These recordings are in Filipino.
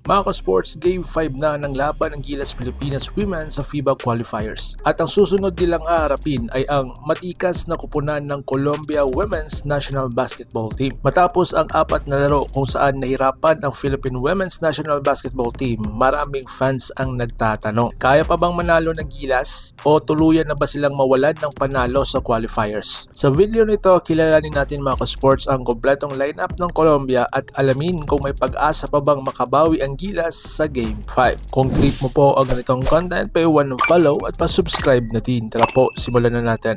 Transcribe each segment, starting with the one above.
Mga ka-sports, Game 5 na ng laban ng Gilas Pilipinas Women sa FIBA Qualifiers. At ang susunod nilang haharapin ay ang matikas na kupunan ng Colombia Women's National Basketball Team. Matapos ang 4 na laro kung saan nahirapan ang Philippine Women's National Basketball Team, maraming fans ang nagtatanong, kaya pa bang manalo ng Gilas o tuluyan na ba silang mawalan ng panalo sa qualifiers? Sa video nito, kilalanin natin mga ka-sports ang kompletong lineup ng Colombia at alamin kung may pag-asa pa bang makabawi ang Gilas sa Game 5. Kung trip mo po ang ganitong content, pa-iwan ng follow at pa-subscribe natin. Tara po, simulan na natin.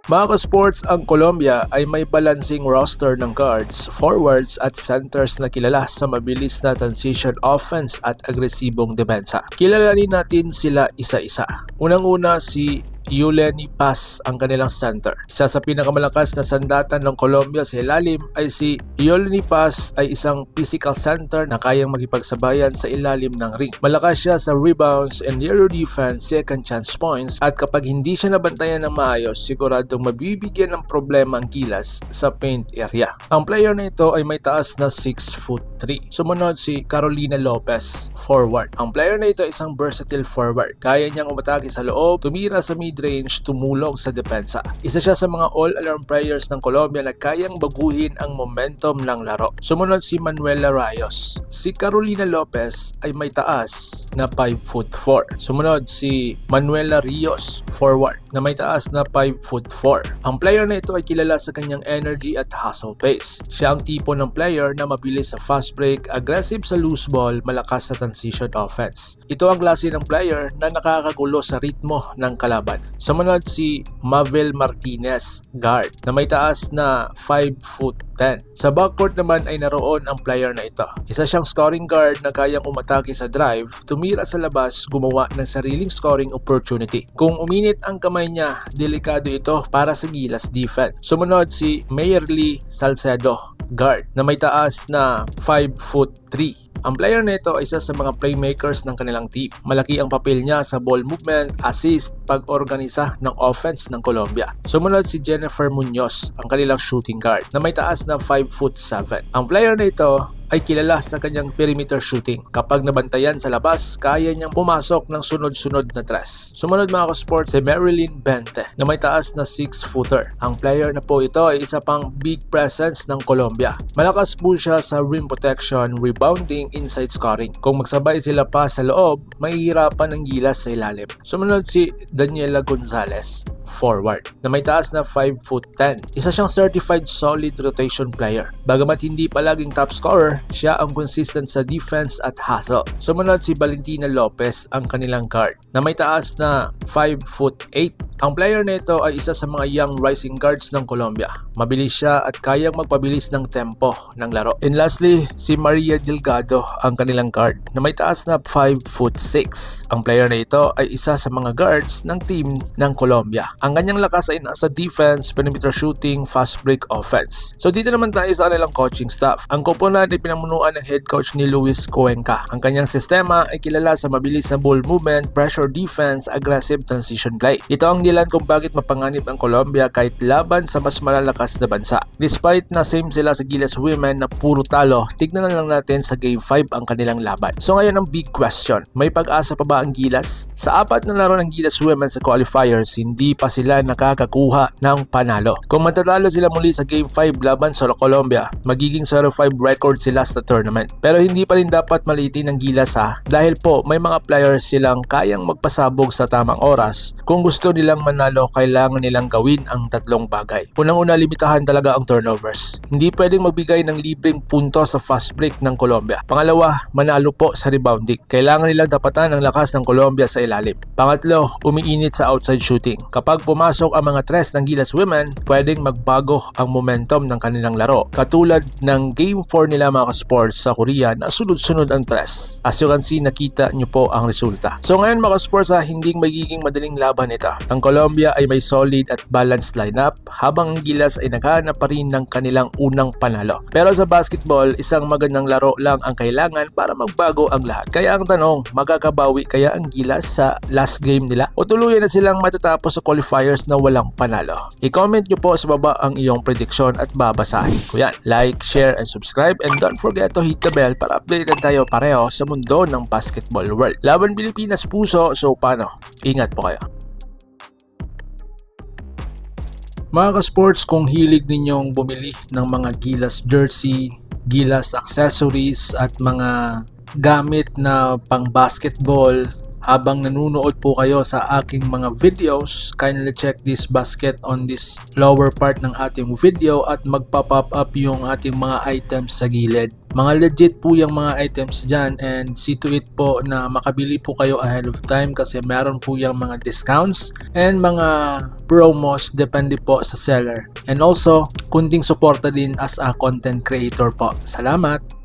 Mga ka-sports, ang Colombia ay may balancing roster ng guards, forwards at centers na kilala sa mabilis na transition offense at agresibong depensa. Kilalanin natin sila isa-isa. Unang-una si Yuleni Paz, ang kanilang center. Isa sa pinakamalakas na sandatan ng Colombia sa ilalim ay si Yuleni Paz ay isang physical center na kayang makipagsabayan sa ilalim ng ring. Malakas siya sa rebounds and euro defense, second chance points, at kapag hindi siya nabantayan ng maayos, siguradong mabibigyan ng problema ang Gilas sa paint area. Ang player na ito ay may taas na 6'3". Sumunod si Carolina Lopez, forward. Ang player na ito ay isang versatile forward. Kaya niyang umatake sa loob, tumira sa mid-range, tumulong sa depensa. Isa siya sa mga all-around players ng Colombia na kayang baguhin ang momentum ng laro. Sumunod si Manuela Rayos. Si Carolina Lopez ay may taas na 5'4". Sumunod si Manuela Rios, forward, na may taas na 5'4". Ang player na ito ay kilala sa kanyang energy at hustle pace. Siya ang tipo ng player na mabilis sa fast break, aggressive sa loose ball, malakas sa transition offense. Ito ang klase ng player na nakakagulo sa ritmo ng kalaban. Sumunod si Mavel Martinez, guard, na may taas na 5'10". Sa backcourt naman ay naroon ang player na ito. Isa siyang scoring guard na kayang umatake sa drive, tumira sa labas, gumawa ng sariling scoring opportunity. Kung uminit ang kamay niya, delikado ito para sa Gilas defense. Sumunod si Mayerly Salcedo, guard, na may taas na 5'3". Ang player na ito ay isa sa mga playmakers ng kanilang team. Malaki ang papel niya sa ball movement, assist, pag-organisa ng offense ng Colombia. Sumunod si Jennifer Munoz, ang kanilang shooting guard, na may taas na 5'7". Ang player na ito ay kilala sa kanyang perimeter shooting. Kapag nabantayan sa labas, kaya niyang pumasok ng sunod-sunod na tres. Sumunod mga ka-sports si Marilyn Bente, na may taas na 6-footer. Ang player na po ito ay isa pang big presence ng Colombia. Malakas po siya sa rim protection, rebounding, inside scoring. Kung magsabay sila pa sa loob, mahihirapan ang Gilas sa ilalim. Sumunod si Daniela Gonzalez, forward, na may taas na 5'10". Isa siyang certified solid rotation player. Bagamat hindi palaging top scorer, siya ang consistent sa defense at hustle. Sumunod si Valentina Lopez, ang kanilang guard, na may taas na 5'8". Ang player na ito ay isa sa mga young rising guards ng Colombia. Mabilis siya at kayang magpabilis ng tempo ng laro. And lastly, si Maria Delgado, ang kanilang guard, na may taas na 5'6". Ang player na ito ay isa sa mga guards ng team ng Colombia. Ang kanyang lakas ay nasa defense, perimeter shooting, fast break offense. So dito naman tayo sa kanilang coaching staff. Ang koponan ay pinamunuan ng head coach ni Luis Cuenca. Ang kanyang sistema ay kilala sa mabilis na ball movement, pressure defense, aggressive transition play. Ito ang dahilan kung bakit mapanganib ang Colombia kahit laban sa mas malalakas na bansa. Despite na same sila sa Gilas Women na puro talo, tignan na lang natin sa Game 5 ang kanilang laban. So ngayon ang big question, may pag-asa pa ba ang Gilas? Sa 4 na laro ng Gilas Women sa qualifiers, hindi pa sila nakakakuha ng panalo. Kung matatalo sila muli sa Game 5 laban sa Colombia, magiging 0-5 record sila sa tournament. Pero hindi pa rin dapat maliitin ng Gilas dahil po may mga players silang kayang magpasabog sa tamang oras. Kung gusto nilang manalo, kailangan nilang gawin ang tatlong bagay. Unang-una, limitahan talaga ang turnovers. Hindi pwedeng magbigay ng libreng punto sa fast break ng Colombia. Pangalawa, manalo po sa rebounding. Kailangan nilang tapatan ang lakas ng Colombia sa ilalim. Pangatlo, umiinit sa outside shooting. Kapag pumasok ang mga tres ng Gilas Women, pwedeng magbago ang momentum ng kanilang laro. Katulad ng Game 4 nila mga ka-sports sa Korea na sunod-sunod ang tres. As you can see, nakita nyo po ang resulta. So ngayon mga ka-sports, hindi magiging madaling laban ito. Ang Colombia ay may solid at balanced lineup, habang ang Gilas ay naghahanap pa rin ng kanilang unang panalo. Pero sa basketball, isang magandang laro lang ang kailangan para magbago ang lahat. Kaya ang tanong, magkakabawi kaya ang Gilas sa last game nila? O tuluyan na silang matatapos sa qualifier qualifiers na walang panalo. I-comment nyo po sa baba ang iyong prediction at babasahin ko yan. Like, share, and subscribe, and don't forget to hit the bell para updated tayo pareho sa mundo ng basketball world. Laban Pilipinas puso, so paano? Ingat po kayo. Mga ka-sports, kung hilig ninyong bumili ng mga Gilas jersey, Gilas accessories at mga gamit na pang basketball habang nanonood po kayo sa aking mga videos, kindly check this basket on this lower part ng ating video at magpa-pop up yung ating mga items sa gilid. Mga legit po yung mga items dyan, and see to it po na makabili po kayo ahead of time kasi meron po yung mga discounts and mga promos depende po sa seller. And also, kunting suporta din as a content creator po. Salamat!